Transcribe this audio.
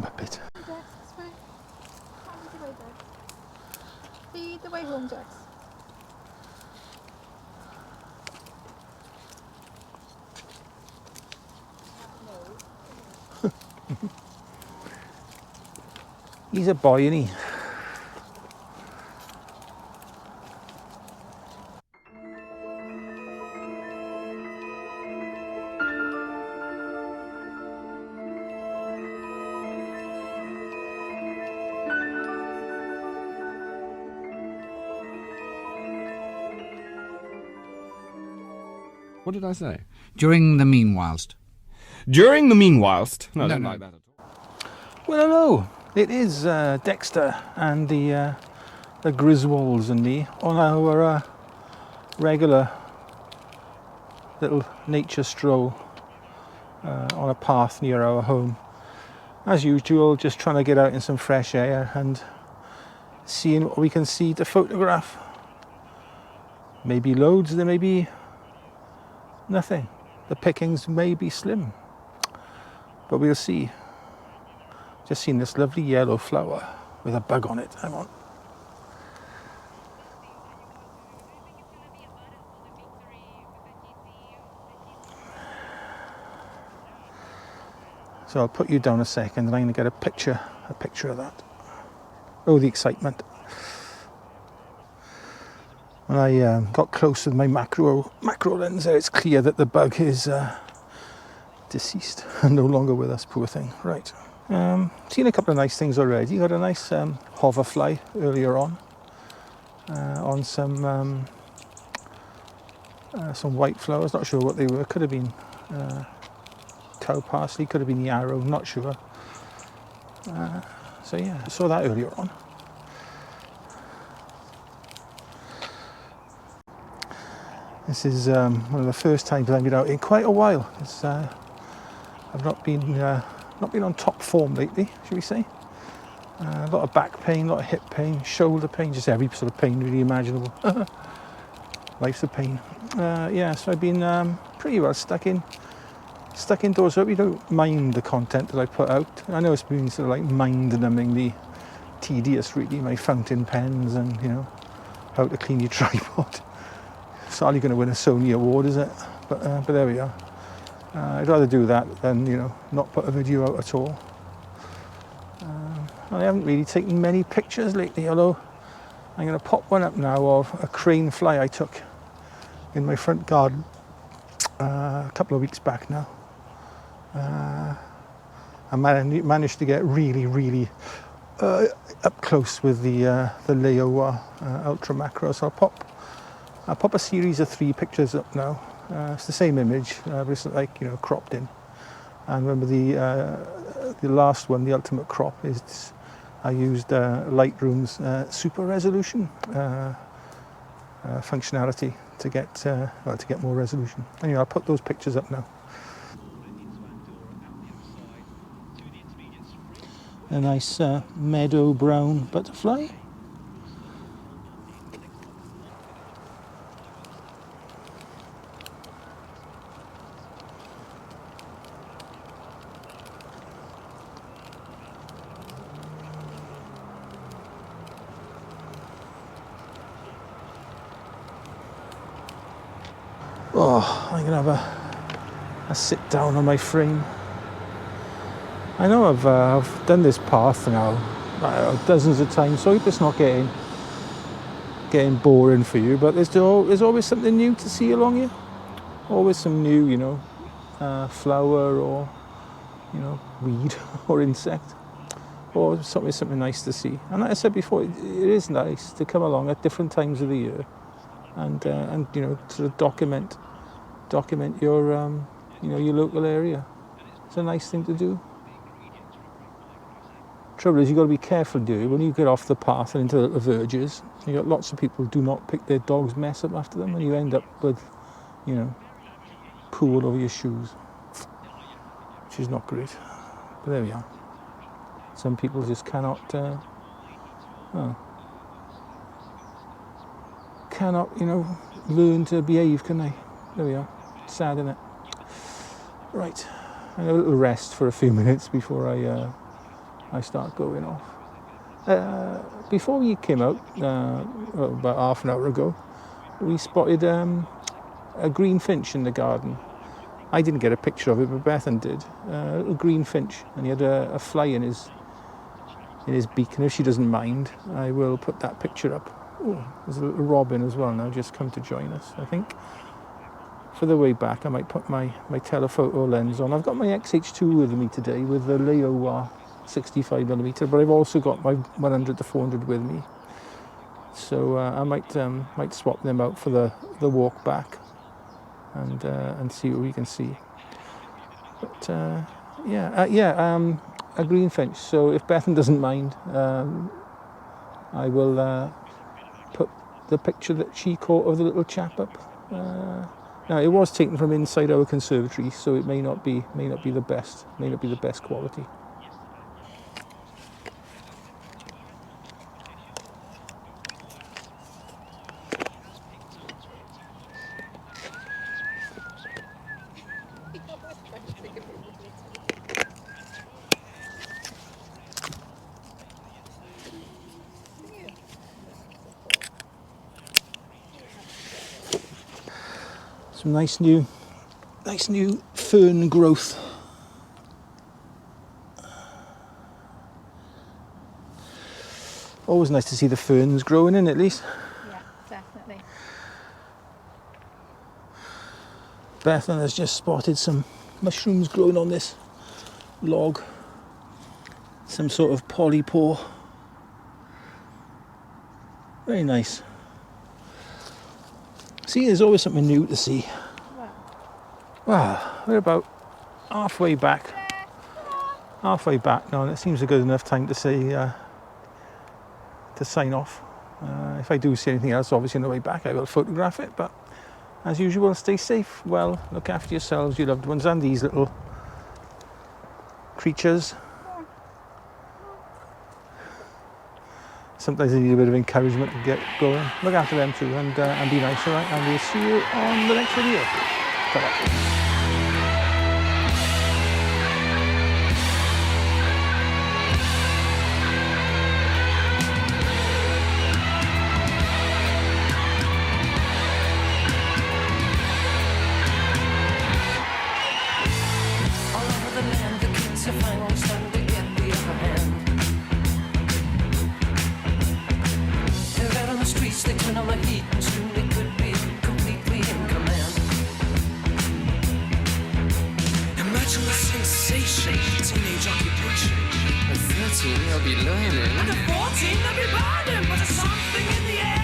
Muppet. Jax, this way. Come on, lead the way, Jax. Lead the way home, Jax. He's a boy, isn't he? What did I say? During the meanwhilest. During the meanwhilest. No, I don't like that at all. Well, hello. It is Dexter and the Griswolds and me on our regular little nature stroll on a path near our home. As usual, just trying to get out in some fresh air and seeing what we can see to photograph. Maybe loads, there may be nothing. The pickings may be slim, but we'll see. Just seen this lovely yellow flower with a bug on it. Hang on. So I'll put you down a second and I'm going to get a picture of that. Oh, the excitement. When I got close with my macro lens there, it's clear that the bug is deceased and no longer with us, poor thing. Right. Seen a couple of nice things already. Got a nice hoverfly earlier on some white flowers. Not sure what they were. Could have been cow parsley, could have been yarrow, not sure. So yeah, I saw that earlier on. This is one of the first times I've been out in quite a while. I've not been on top form lately, should we say. A lot of back pain, a lot of hip pain, shoulder pain, just every sort of pain really imaginable. Life's a pain. Yeah, so I've been pretty well stuck indoors. I hope you don't mind the content that I put out. I know it's been sort of like mind-numbingly tedious, really, my fountain pens and, you know, how to clean your tripod. It's hardly going to win a Sony award, is it? But there we are. I'd rather do that than, you know, not put a video out at all. I haven't really taken many pictures lately, although I'm going to pop one up now of a crane fly I took in my front garden a couple of weeks back now. I managed to get really up close with the Leo Ultra Macro, so I'll pop a series of 3 pictures up now. It's the same image, but it's like, you know, cropped in. And remember the last one, the ultimate crop, is I used Lightroom's super resolution functionality to get more resolution. Anyway, I'll put those pictures up now. A nice meadow brown butterfly. Oh, I'm gonna have a sit down on my frame. I know I've done this path now dozens of times, so I hope it's not getting boring for you. But there's always something new to see along here. Always some new, you know, flower or, you know, weed or insect, or something nice to see. And like I said before, it is nice to come along at different times of the year, and you know, sort of document your you know, your local area. It's a nice thing to do. Trouble is, you've got to be careful, do you? When you get off the path and into the verges, you got lots of people who do not pick their dog's mess up after them, and you end up with, you know, poo all over your shoes, which is not great. But there we are. Some people just cannot, you know, learn to behave, can they? There we are. Sad, isn't it? Right. I have a little rest for a few minutes before I I start going off. Before you came out, about half an hour ago, we spotted a green finch in the garden. I didn't get a picture of it, but Bethan did. A little green finch, and he had a fly in his beak. And if she doesn't mind, I will put that picture up. Oh, there's a little robin as well now, just come to join us. I think for the way back, I might put my telephoto lens on. I've got my XH2 with me today with the Leo 65mm, but I've also got my 100 to 400 with me. So I might swap them out for the walk back and see what we can see. But a green finch. So if Bethan doesn't mind, I will put the picture that she caught of the little chap up. Now it was taken from inside our conservatory, so it may not be the best quality. Some nice new fern growth. Always nice to see the ferns growing in, at least. Yeah, definitely. Bethan has just spotted some mushrooms growing on this log. Some sort of polypore. Very nice. See, there's always something new to see. Wow, we're about halfway back now, and it seems a good enough time to say to sign off. If I do see anything else, obviously on the way back I will photograph it, but as usual, stay safe, well, look after yourselves, your loved ones, and these little creatures. Sometimes they need a bit of encouragement to get going. Look after them too, and be nice, alright? And we'll see you on the next video. Ta-ra. Teenage occupation. At 13, they'll be learning. And at 14, they'll be burning. But there's something in the air.